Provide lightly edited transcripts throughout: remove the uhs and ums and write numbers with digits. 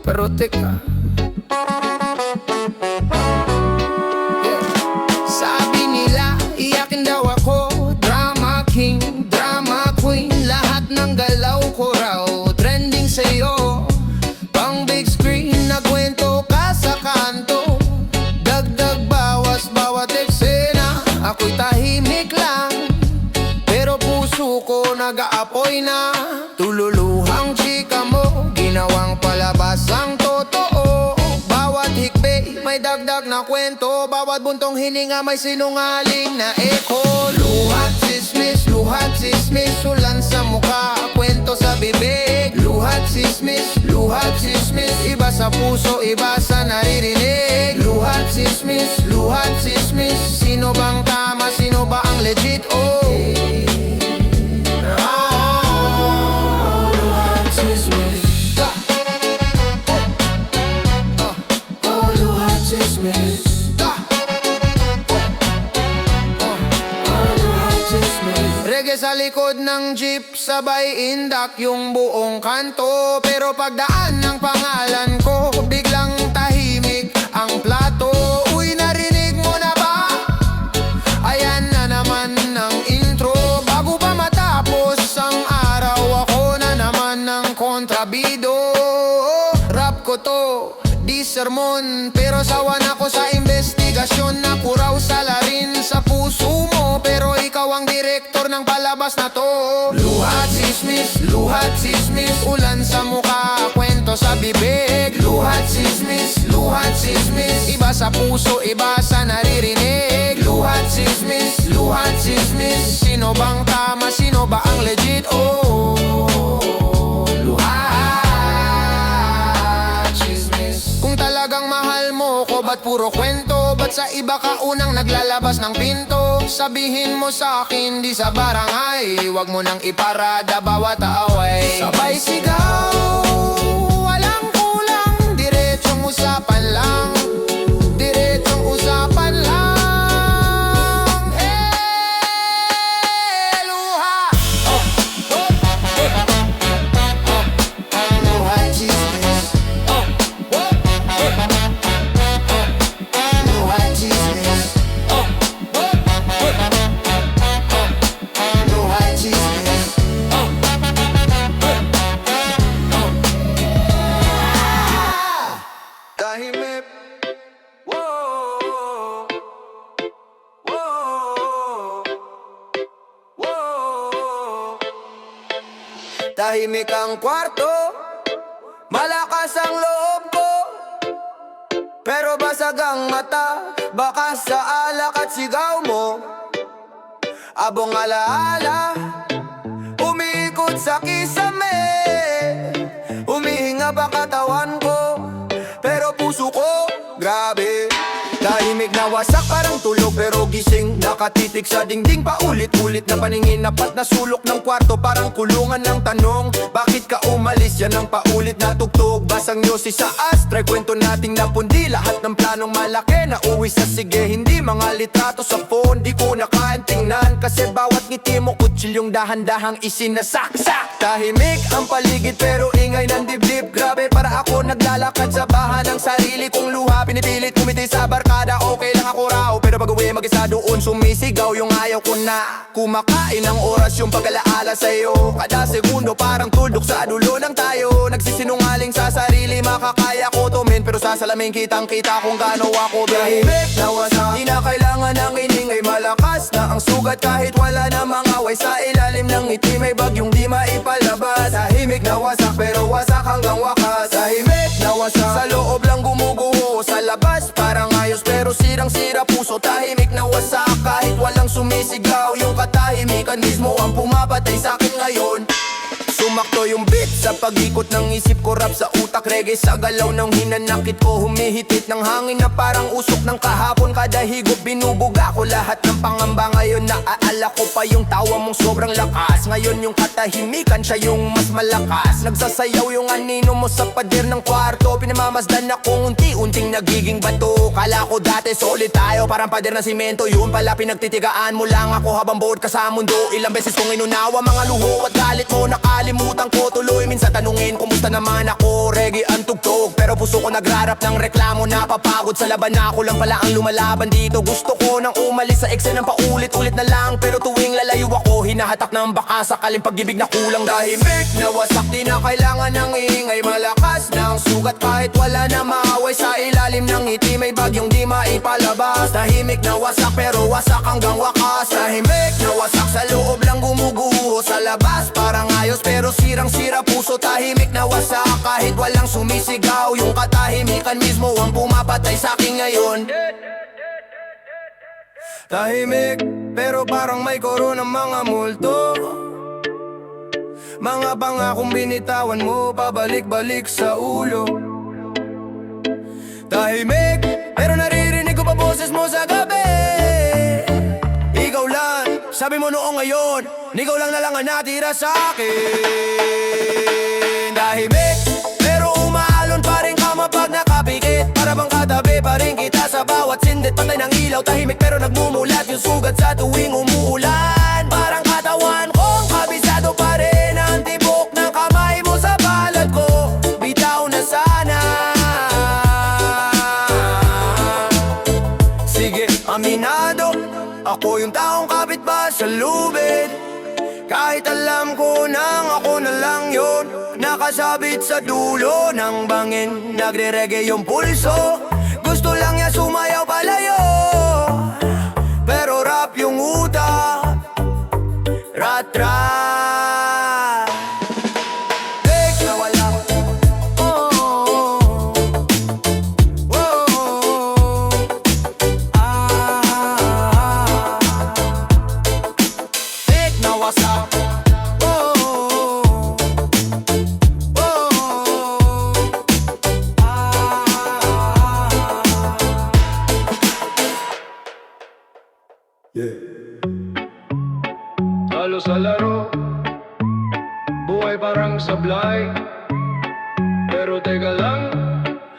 pero teka. Sabi nila, iyakin daw ako, drama king, drama queen. Lahat ng galaw ko raw, trending sa'yo. Pang big screen, nagkwento ka sa kanto. Dagdag bawas bawat eksena. Ako'y tahimik lang, pero puso ko nag-aapoy na. Tululuhang chika mo, ginawang palabas ang totoo. Bawat hikbi, may dagdag na kwento. Bawat buntong hininga, may sinungaling na echo. Luhat sismis, ulan sa mukha, kwento sa bibig. Luhat sismis, iba sa puso, iba sa naririnig. Luhat sismis, sino bang tama, sino ba ang legit? Oh, luhat sismis. Oh, luhat sismis. Reggae sa likod ng jeep, sabay indak yung buong kanto. Pero pagdaan ng pangalan ko, biglang tahimik ang plato. Uy, narinig mo na ba? Ayan na naman ang intro. Bago pa matapos ang araw, ako na naman ng kontrabido. Rap ko to, di sermon, pero sawan ako sa investigasyon. Ako raw salarin sa puso mo, pero ikaw ang direktor ng palabas na to. Luhat sismis, ulan sa mukha, kwento sa bibig. Luhat sismis, iba sa puso, iba sa naririnig. Luhat sismis, sino bang tama, sino ba ang legit? Oh, luhat sismis. Kung talagang mahal mo ko, ba't puro kwento? Ba't sa iba ka unang naglalabas ng pinto? Sabihin mo sa akin, di sa barangay. Huwag mo nang iparada bawat away. Sabay sigaw, walang kulang, diretsong usapan lang. Diretsong usapan lang. Luha. Luhat chismis. Luhat chismis. Luhat chismis. Tahimik. Whoa. Whoa. Whoa. Tahimik ang kwarto, malakas ang loob ko, pero basag ang mata, baka sa alak at sigaw mo. Abong alaala, umiikot sa kisame. Humihinga pa katawan ko, pero puso ko, grabe. Tahimik na wasak parang tulog pero gising. Nakatitig sa dingding paulit-ulit na paningin. Napat na sulok ng kwarto parang kulungan ng tanong. Bakit ka umalis? Yan ang paulit na tugtog. Basang yosi sa ashtray, kwento nating napundi. Lahat ng planong malaki na uwi sa sige. Hindi mga litrato sa phone, di ko nakain tingnan. Kasi bawat ngiti mo kutsilyong dahan-dahang isinasaksak. Tahimik ang paligid pero ingay ng dibdib. Grabe para ako naglalakad sa bahan ng sarili kong luha. Pinipilit kumiti sa barkada, okay lang ako raw. Pero pag uwi mag-isa doon sumisigaw yung ayaw ko na. Kumakain ng oras yung pag-alaala sa'yo. Kada segundo parang tuldok sa dulo ng tayo. Nagsisinungaling sa sarili, makakaya ko to men. Pero sa salamin kitang kita kung gaano ako tahimik na wasak. Di na kailangan ng iningay, malakas na ang sugat. Kahit wala na mga way sa ilalim ng ngiti, may bagyong di maipalabas. Tahimik na wasak pero wasak hanggang wakas. Tahimik na wasak, sa loob lang gumuguho, sa labas parang ayos pero sirang-sira puso. Tahimik na wasak kahit walang sumisigaw. Yung katahimikan mismo ang pumapatay sa akin ngayon. Sumakto yung beat sa pag-ikot ng isip ko. Rap sa utak, reggae sa galaw ng hinanakit ko. Humihitit ng hangin na parang usok ng kahapon. Kada higop binubuga ko lahat ng pangamba. Ngayon naaala ko pa yung tawa mong sobrang lakas. Ngayon yung katahimikan siya yung mas malakas. Nagsasayaw yung anino mo sa pader ng kwarto. Pinamamasdan ako unti-unting nagiging bato. Kala ko dati solid tayo, parang pader na simento. Yun pala pinagtitigaan mo lang ako habang buod ka sa mundo. Ilang beses kong inunawa mga luho at galit mo. Nakalimutan nakalimutan ko tuloy minsan tanungin kumusta naman ako. Reggae ang tugtog pero puso ko nagrarap ng reklamo. Napapagod sa laban na ako lang pala ang lumalaban dito. Gusto ko nang umalis sa eksena ng paulit-ulit na lang, pero tuwing lalayo ako hinahatak ng baka sakaling pag-ibig na kulang. Tahimik na wasak, di na kailangan ng ingay. Malakas ng sugat kahit wala na maaway. Sa ilalim ng ngiti may bagyong di maipalabas. Tahimik na wasak pero wasak hanggang wakas. Tahimik na wasak sa loob lang gumuguho. Sa labas parang ayos pero sirang-sira puso. Tahimik na wasak kahit walang sumisigaw. Yung katahimikan mismo ang pumapatay sa akin ngayon. Tahimik pero parang may koro ng mga multo. Mga pangakong binitawan mo pabalik-balik sa ulo. Tahimik pero naririnig ko pa boses mo sa gabi. Ikaw lang, sabi mo noong ngayon, ikaw lang na lang ang natira sa akin. Tahimik pero umaalon pa rin ka mapag nakapikit. Para bang katabi pa rin kita sa bawat sindit. Patay ng ilaw, tahimik pero nagmumulat yung sugat sa tuwing umuulan. Parang katawan kong kabisado pa rin ang tibok ng kamay mo sa balat ko. Bitaw na sana. Sige, aminado, ako yung taong kapit ba sa lubid. Kahit alam ko nang ako na lang yun, nakasabit sa dulo ng bangin. Nagre-reggae yung pulso, gusto lang niya sumayaw palayo. Pero rap yung utak, rat-rat. Take na wala. Oh, oh, oh. Take na wasak. Talo sa laro, buhay parang sablay. Pero teka lang,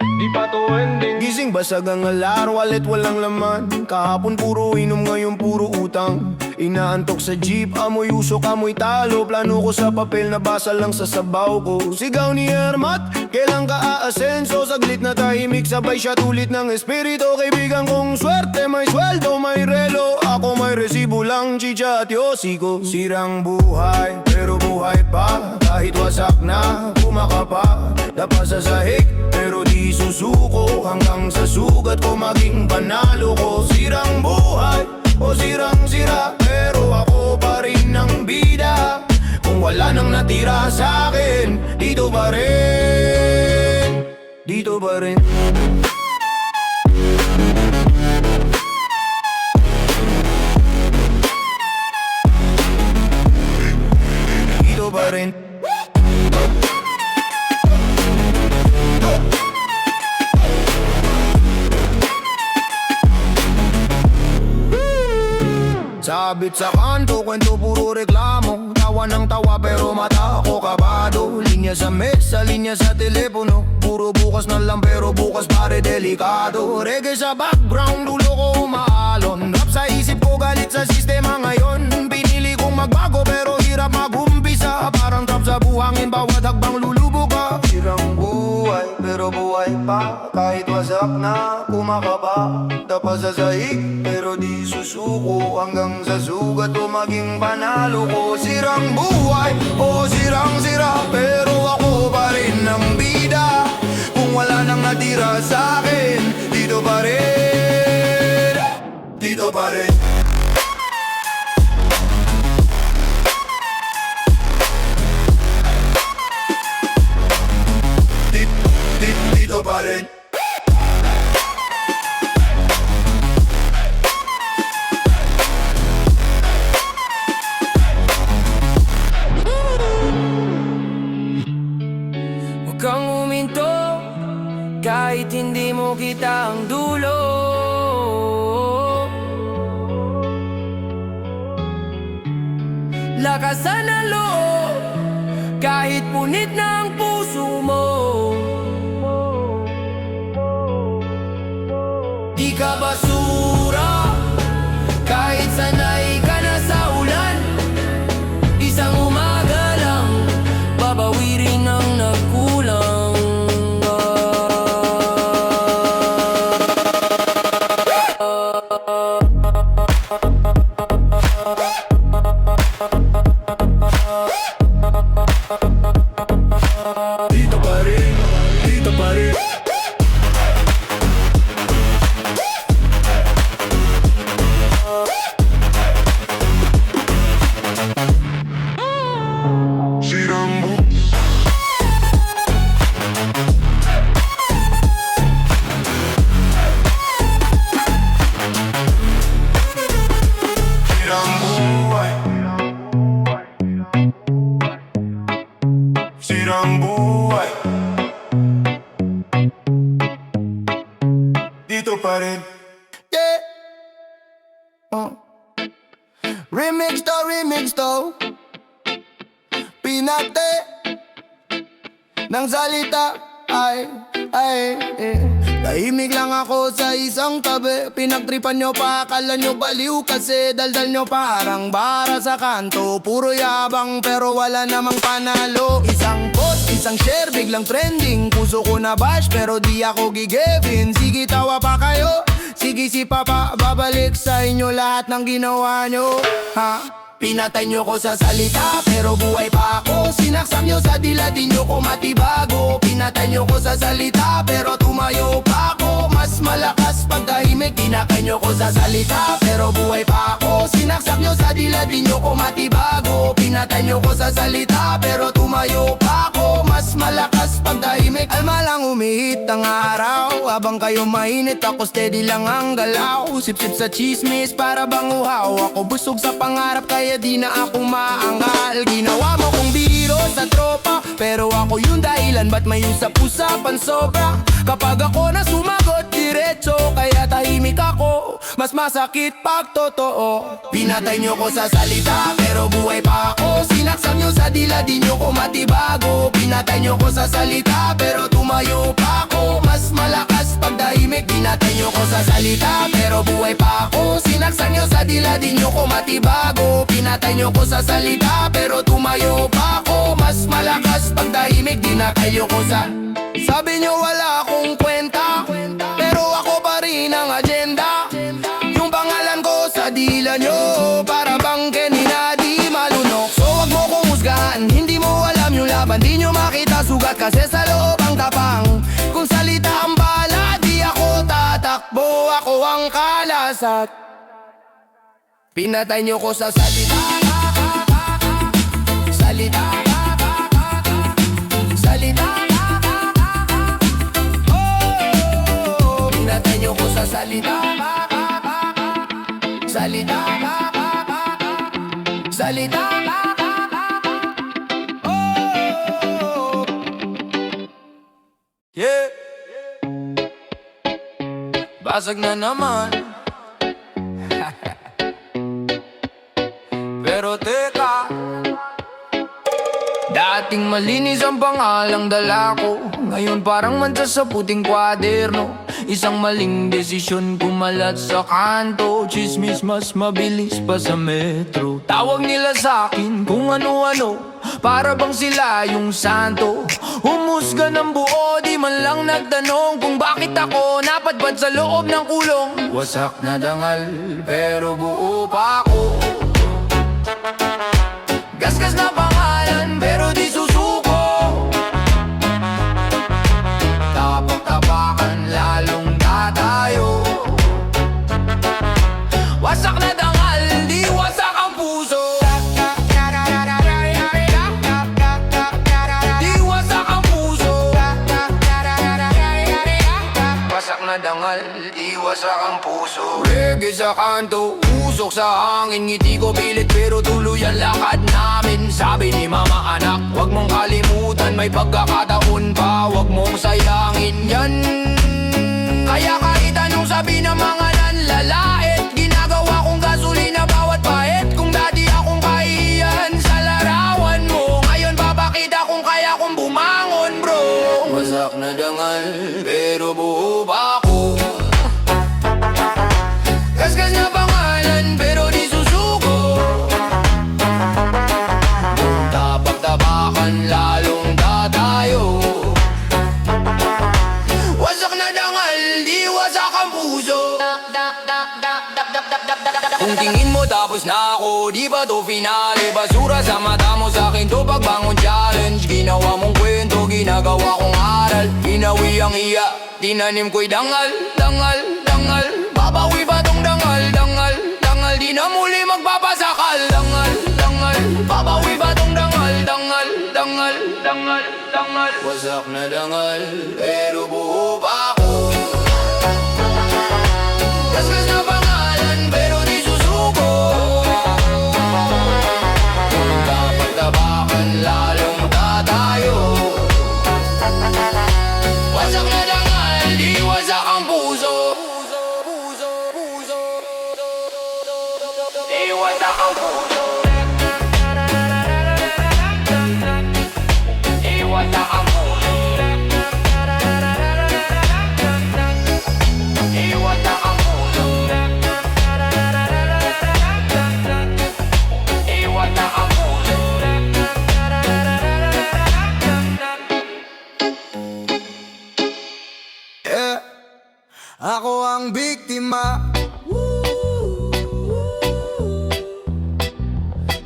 di pa to ending. Gising basag ang alar, wallet walang laman. Kahapon puro inom, ngayon puro utang. Inaantok sa jeep, amoy usok, amoy talo. Plano ko sa papel, nabasa lang sa sabaw ko. Sigaw ni Hermat, kailan ka aasenso? Saglit na tahimik, sabay siya tulit ng espiritu. Kaibigan kong swerte, may sweldo, may relo. Ako may resibo lang, chicha at yosiko. Sirang buhay, pero buhay pa. Kahit wasak na, kumakapa. Dapa sa sahig, pero di susuko. Hanggang sa sugat ko maging panalo ko. Sirang buhay, o sirang sira, pero ako pa rin ang bida. Kung wala nang natira sa akin, dito pa rin, dito pa rin. Dito pa rin. Sabit sa kanto, kwento puro reklamo. Tawa ng tawa pero mata ako kabado. Linya sa mesa, linya sa telepono. Puro bukas na lang pero bukas pare delikado. Reggae sa background, dulo ko umaalon. Rap sa isip ko, galit sa sistema ngayon. Pinili kong magbago pero hirap mag-umpisa. Parang trap sa buhangin, bawat hakbang lulubo ka. Sirang buhay pero buhay pa. Kahit wasak na, kumakaba. Dapa sa sahig pero di susuko. Hanggang sa sugat ko maging panalo ko. Sirang buhay o sirang sira, pero ako pa rin ang bida. Kung wala nang natira sa akin, dito pa rin, dito pa rin. Dito pa rin. Huwag kang uminto kahit hindi mo kita ang dulo. Lakasan ang loob kahit punit na ang puso mo. Di ka basura kahit sanay ka na sa ulan. Isang umaga lang rin. Yeah. Remix to Pinate ng salita ay tahimik lang ako sa isang tabi. Pinagtripan nyo pa, akala nyo baliw kasi daldal nyo parang bara sa kanto. Puro yabang pero wala namang panalo. Isang post, isang share, biglang trending. Puso ko na bash pero di ako gigibin. Sige tawa pa kayo, sige si Papa, babalik sa inyo lahat ng ginawa nyo. Pinatay nyo ko sa salita pero buhay pa ako. Sinaksak nyo sa dila, di nyo ko matibago. Pinatay nyo ko sa salita pero tumayo pa ako. Mas malakas pag tahimik. Pinatay nyo ko sa salita pero buhay pa ako. Sinaksak nyo sa dila, di nyo ko matibago. Pinatay nyo ko sa salita pero tumayo pa ako. Mas malakas pag tahimik. Alma lang umihit ang araw. Habang kayo mainit ako steady lang ang galaw. Sip-sip sa chismis para bang uhaw. Ako busog sa pangarap kaya di na ako maangal. Ginawa mo kong biro sa tropa pero ako yung dahilan ba't may usap-usapan sobra. Kapag ako na sumagot diretso kaya tahimik ako. Mas masakit pag totoo. Pinatay nyo ko sa salita pero buhay pa ako. Sinaksak nyo sa dila, di nyo ko matibago. Pinatay nyo ko sa salita pero tumayo pa ako. Mas malakas pag tahimik. Pinatay nyo ko sa salita pero buhay pa ako. Sinaksak nyo sa dila, di nyo ko matibago. Pinatay nyo ko sa salita pero tumayo pa ako. Mas malakas pag tahimik. Di na kayo ko sa sabi nyo wala akong kwenta pero ako pa rin ang agenda. Yung pangalan ko sa dila nyo para bang kanina di malunok. So wag mo kong husgahan, hindi mo alam yung laban. Di nyo makita sugat kasi sa loob ang tapang. Kung salita ang bala, di ako tatakbo. Ako ang kalasat. Pinatay nyo ko sa salita. Salita. Salita. Oh, pinatay nyo ko sa salita. Salita. Salita. Oh, yeah. Basag na naman. Pero teka, dating malinis ang pangalang dala ko, ngayon parang mansa sa puting kwaderno. Isang maling desisyon kumalat sa kanto. Chismis mas mabilis pa sa metro. Tawag nila sa'kin kung ano-ano, para bang sila yung santo. Humusga ng buo, di man lang nagtanong kung bakit ako napadpad sa loob ng kulong. Wasak na dangal, pero buo pa ako. Gasgas na pangalan, pero di susuko. Tapak-tapakan, lalong tatayo. Wasak na dangal, di wasak ang puso. Di wasak ang puso. Wasak na dangal, di wasak ang puso. Reggae sa kanto, usok sa hangin. Ngiti ko pilit pero tuloy ang lakad namin. Sabi ni mama, anak, wag mong kalimutan. May pagkakataon pa, wag mong sayangin yan. Kaya kahit anong sabi ng mga nanlalait, ginagawa kong gasolina bawat pahit. Kung dati akong kahiyan sa larawan mo, ngayon papakita kung kaya kong bumangon, bro. Wasak na dangal, pero buo pa ako. Gasgas na pangalan, pero di susuko. Tapak-tapakan, lalong tatayo. Wasak na dangal, di wasak ang puso. Kung tingin mo tapos na ako, di ba to finale? Basura sa mata mo, sa'kin to pagbangon challenge. Ginawa mong kwento, ginagawa kong aral. Ginawi ang iya, tinanim ko'y dangal, dangal, dangal. Babawi ba tong dangal, dangal, dangal? Di na muli magpapasakal, dangal, dangal. Babawi ba tong dangal, dangal, dangal, dangal, dangal? Wasak na dangal, pero buo pa ako. Gasgas na pangalan, pero di susuko. Tapak-tapakan, lalong tatayo. Wasak na dangal, di wasak ang puso. ang puso. Iwan na ang puso. Iwan na ang puso. Iwan na ang puso. Yeah. Ako ang biktima.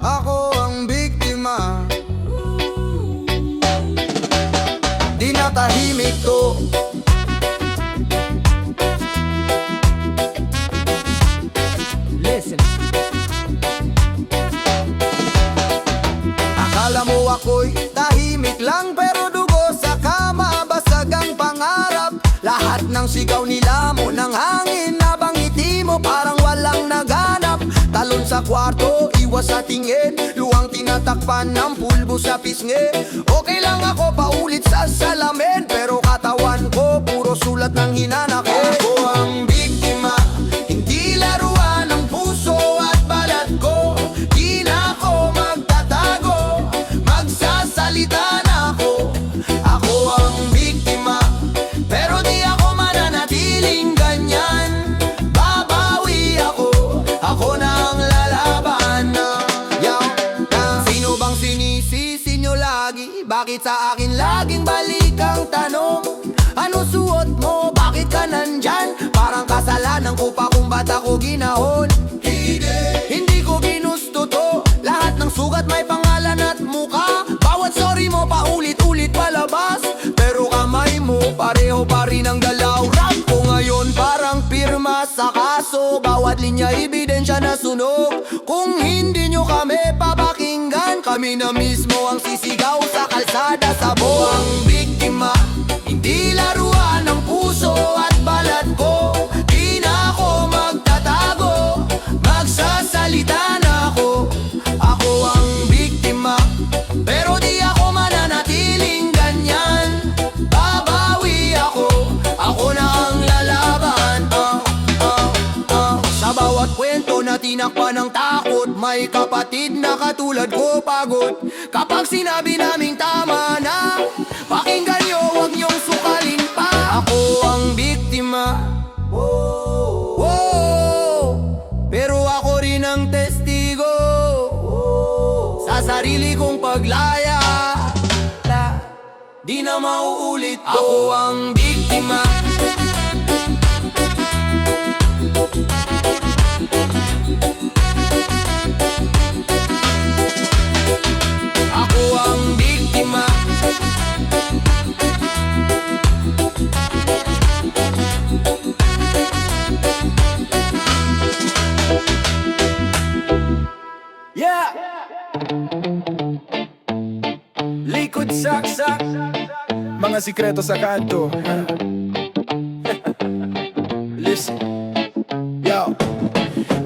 Ako ang biktima. Di natahimik to. Listen. Akala mo ako'y tahimik lang, pero dugo sa kama, basag ang pangarap. Lahat ng sigaw nila mo ng hangin, habang ngiti mo parang walang naganap. Talon sa kwarto, iwas sa tingin, luwang tinatakpan ng pulbo sa pisngi. Okay lang ako paulit sa salamin, pero katawan ko puro sulat ng hinanakit. Ako ang biktima, hindi laruan ng puso at balat ko. Di na ako magtatago, magsasalita na ako. Ako ang biktima, pero di ako mananatiling ganyan. Babawi ako na ang lalaban na. Sino bang sinisisi nyo lagi? Bakit sa akin laging balik ang tanong? Ano suot mo? Bakit ka nandyan? Parang kasalanan ko pa kung ba't ako ginahon. Hindi ko ginusto to. Lahat ng sugat may pangalan at muka. Bawat sorry mo paulit-ulit palabas, pero kamay mo pareho pa rin ang galaw. Rap ko ngayon parang pirma sa kaso, bawat linya ebidensya na sunog. Kung hindi nyo kami papakinggan, kami na mismo ang sisigaw sa kalsada. Sabo ang biktima, hindi laruan ng puso at balat ko. Di na ako magtatago, magsasalita na ako. Ako ang biktima, pero di ako mananatiling ganyan. Babawi ako na ang lalaban. Sa bawat kwento na tinakpan ng takot, may kapatid na katulad ko pagod. Kapag sinabi naming tama na, pakinggan nyo, huwag nyong sukalin pa. Ako ang biktima, pero ako rin ang testigo sa sarili kong paglaya. Di na mauulit to. Ako ang biktima. Ako ang biktima. Yeah! Likod saksak, Mga sikreto sa kanto. Listen. Yo.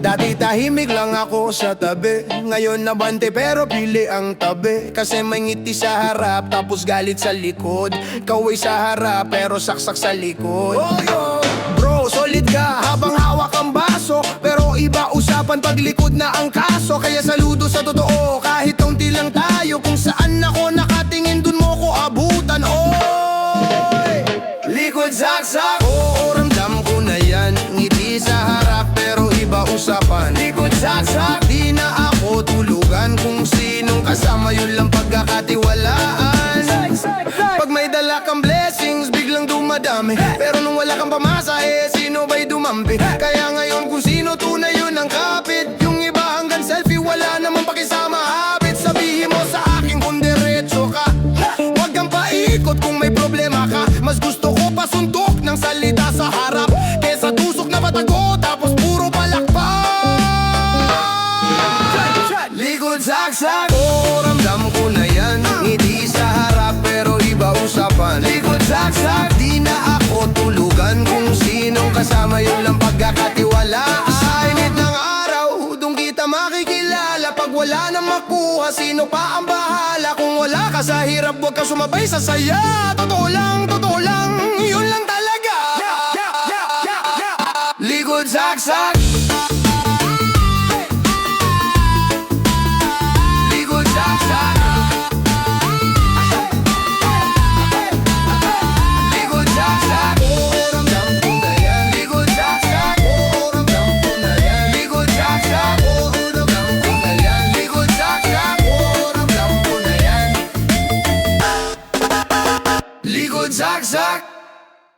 Dati tahimik lang ako sa tabi, ngayon nabante pero pili ang tabi. Kasi may ngiti sa harap tapos galit sa likod. Kaway sa harap pero saksak sa likod. Bro, solid ka habang hawak ang baso, pero iba usapan pag likod na ang kaso. Kaya saludo sa totoo, kahit kaunti lang tayo. Kung saan ako nakatingin dun mo ko abutan. Oy! Likod saksak, oo, ramdam ko na yan. Ngiti sa harap pero iba usapan. Likod saksak, di na ako tulugan. Kung sinong kasama yun lang pagkakatiwalaan. Pag may dala kang blessings, biglang dumadami. Pero nung wala kang pamasa, sino ba'y dumampi? Kaya ngayon kung sino tunay yun ang kapit. Yung iba hanggang selfie, wala namang pakisama habit. Sabihin mo sa akin kung diretso ka, huwag kang paikot kung may problema ka. Mas gusto ko pasuntok ng salita sa harap, kesa tusok na patago tapos puro palakpak. Likod saksak, oo, ramdam ko na yan. Ngiti sa harap pero iba usapan. Likod saksak, di na ako tulugan. Kung sinong kasama yun lang pagkakatiwalaan. Sa init ng araw, dun kita makikilala. Pag wala na makuha, sino pa ang bahala? Kung wala ka sa hirap, huwag ka sumabay sa saya. Totoo lang, yun lang talaga. Likod saksak.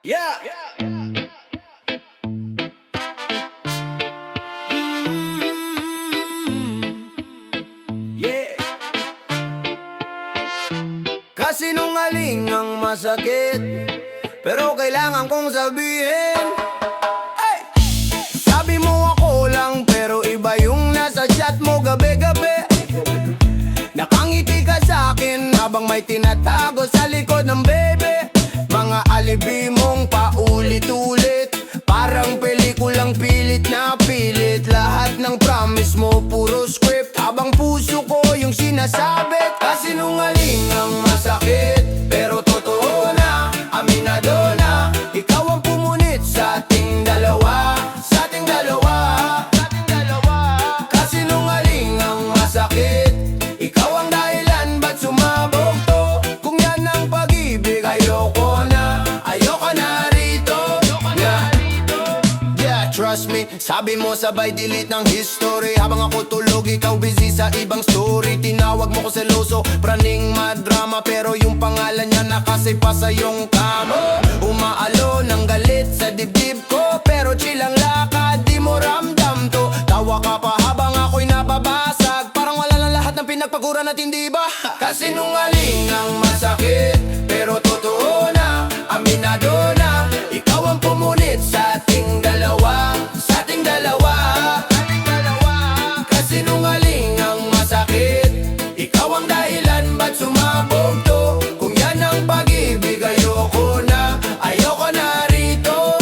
Yeah! Yeah! Kasinungaling ang masakit, pero kailangan kong sabihin. Ay! Sabi mo ako lang, pero iba yung nasa chat mo gabi-gabi. Nakangiti ka sa akin habang may tinatago sa likod ng bebe. Mga alibi mong paulit-ulit, parang pelikulang pilit na pilit. Lahat ng promise mo puro script, habang puso ko yung sinasabit. Kasinungaling ang masakit, pero totoo na, aminado na. Ikaw ang pumunit sa ating dalawa, sa ating dalawa, sa ating dalawa. Kasinungaling ang masakit, ikaw ang dahilan ba't sumabog to. Kung yan ang pag-ibig, ayoko na rito, yeah, trust me, sabi mo sabay delete ng history. Habang ako tulog, ikaw busy sa ibang story. Tinawag mo ko seloso, praning madrama, pero yung pangalan niya nakasave pa sa iyong kama. Umaalo ng galit sa dibdib ko, pero chill ang lakad, di mo ramdam to. Tawa ka pa habang ako'y nababasag, parang wala lang lahat ng pinagpaguran natin, di ba? Kasinungaling ang masakit, pero totoo na, aminado na. Ikaw ang pumunit sa ating dalawa, sa ating dalawa, sa ating dalawa. Kasinungaling ang masakit, ikaw ang dahilan ba't sumabog to. Kung yan ang pag-ibig, ayoko na rito.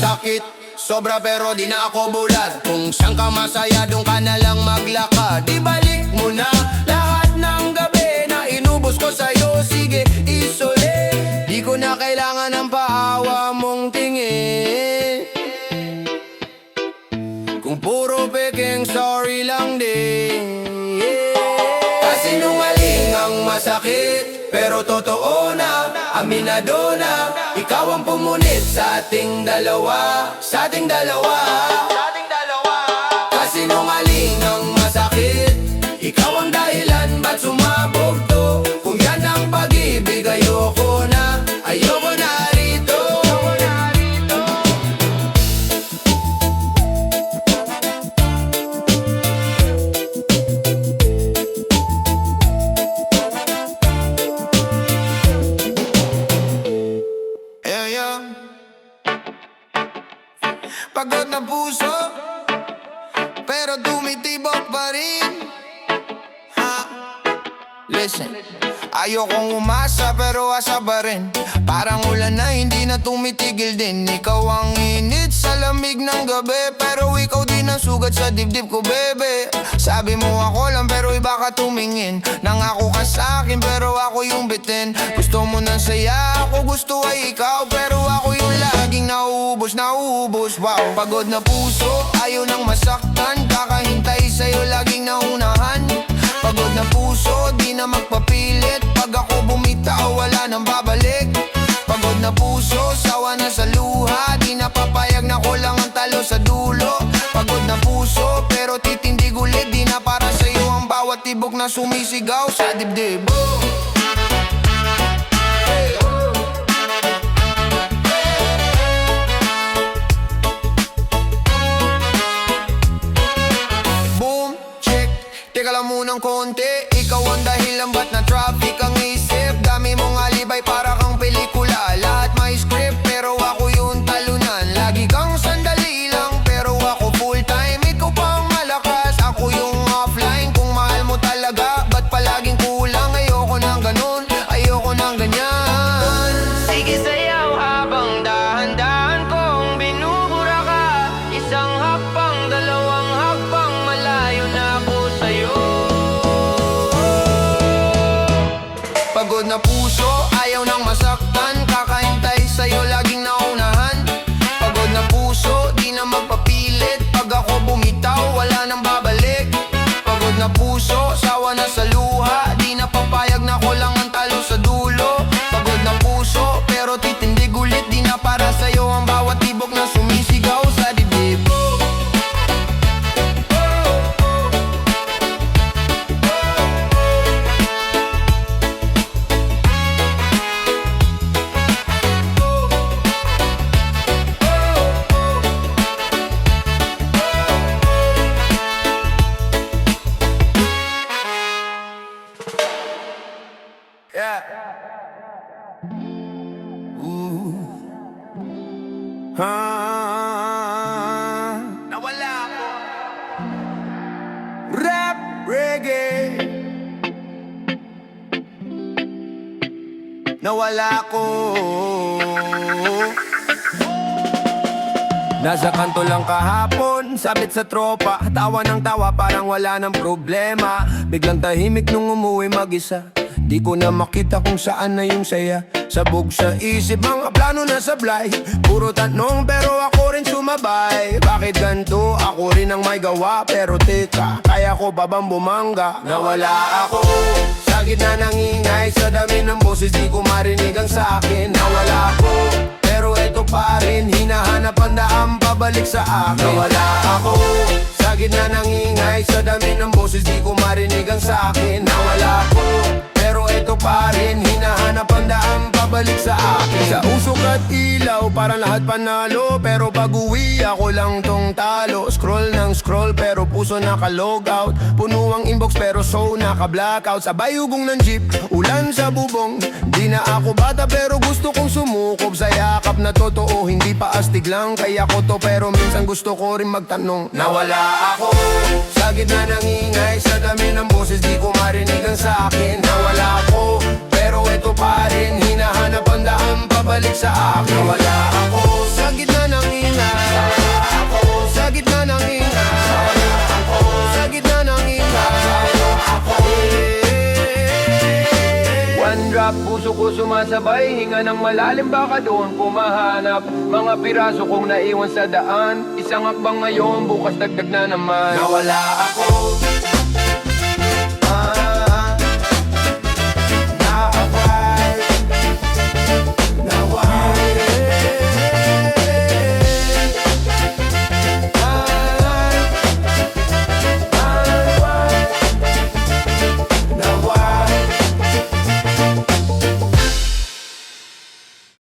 Sakit, sobra pero di na ako bulat. Kung saan ka masaya, doon ka na lang maglakad. Ibalik mo na lahat ng gabi na inubos ko sa'yo. Sige, isole, di ko na kailangan ng paawa mong tingin. Kung puro peking sorry lang din, yeah. Kasinungaling ang masakit, pero totoo na, aminado na. Ikaw ang pumunit sa ating dalawa, sa ating dalawa, sa ating dalawa. Kasinungaling ang masakit, ikaw ang dahilan ba't sumabog to. Kung yan ang pag-ibig, ayoko na rito, ayoko na rito. Yeah. Pagod na puso, pero tumitibok pa rin. Listen, ayokong umasa pero asa pa rin. Parang ulan na hindi na tumitigil din. Ikaw ang init sa lamig ng gabi, pero ikaw din ang sugat sa dibdib ko, bebe. Sabi mo ako lang pero iba ka tumingin. Nangako ka sa akin pero ako yung bitin. Gusto mo ng saya, ako gusto ay ikaw, pero ako yung laging nauubos. Wow, pagod na puso, ayaw nang masaktan. Kakahintay sa'yo, laging naunahan. Pagod na puso, di na magpapilit. Pag ako bumitaw, wala nang babalik. Pagod na puso, sawa na sa luha. Di na papayag na ko lang ang talo sa dulo. Pagod na puso, pero titindig ulit. Di na para sa'yo ang bawat tibok na sumisigaw sa dibdib. Boom, check, teka lang munang konti. Ikaw ang dahilan ba't na traffic ang isip. Dami mong alibay para kang pelikula. Lahat may script pero ako yung talunan. Lagi kang sandali lang pero ako full time. Ikaw pang malakas, ako yung offline. Kung mahal mo talaga, ba't palaging kulang? Ayoko nang Nawala ako. Rap, reggae. Nawala ko. Nasa kanto lang kahapon, sabit sa tropa. Tawa ng tawa, parang wala ng problema. Biglang tahimik nung umuwi mag-isa. Di ko na makita kung saan na yung saya. Sabog sa isip, mga plano na sablay. Puro tanong pero ako rin sumabay. Bakit ganito? Ako rin ang may gawa. Pero teka, kaya ko ba bang bumangga? Nawala ako sa gitna ng ingay. Sa dami ng boses di ko marinig ang sa'kin. Nawala ako, pero eto pa rin. Hinahanap ang daang pabalik sa akin. Nawala ako sa gitna ng ingay. Sa dami ng boses di ko marinig ang sa'kin. Nawala ako, pero eto pa rin. Hinahanap ang daang pabalik sa akin. Sa usok at ilaw, parang lahat panalo. Pero pag uwi, ako lang tong talo. Scroll ng scroll, pero puso naka-logout. Puno ang inbox, pero so naka-blackout. Sabay ugong ng jeep, ulan sa bubong. Di na ako bata, pero gusto kong sumukob sa yakap na totoo. Hindi pa astig lang, kaya ko to. Pero minsan gusto ko rin magtanong. Nawala ako sa gitna ng ingay. Sa dami ng boses, di ko marinig ang sa'kin. Nawala ako, pero eto pa rin. Hinahanap ang daan pabalik sa akin. Nawala ako sa gitna ng ingay. Nawala ako sa gitna ng ingay. Nawala ako sa gitna ng ingay. Nawala ako. One drop, puso ko sumasabay. Hinga ng malalim, baka doon pumahanap. Mga piraso kong naiwan sa daan. Isang akbang ngayon, bukas dagdag na naman. Nawala ako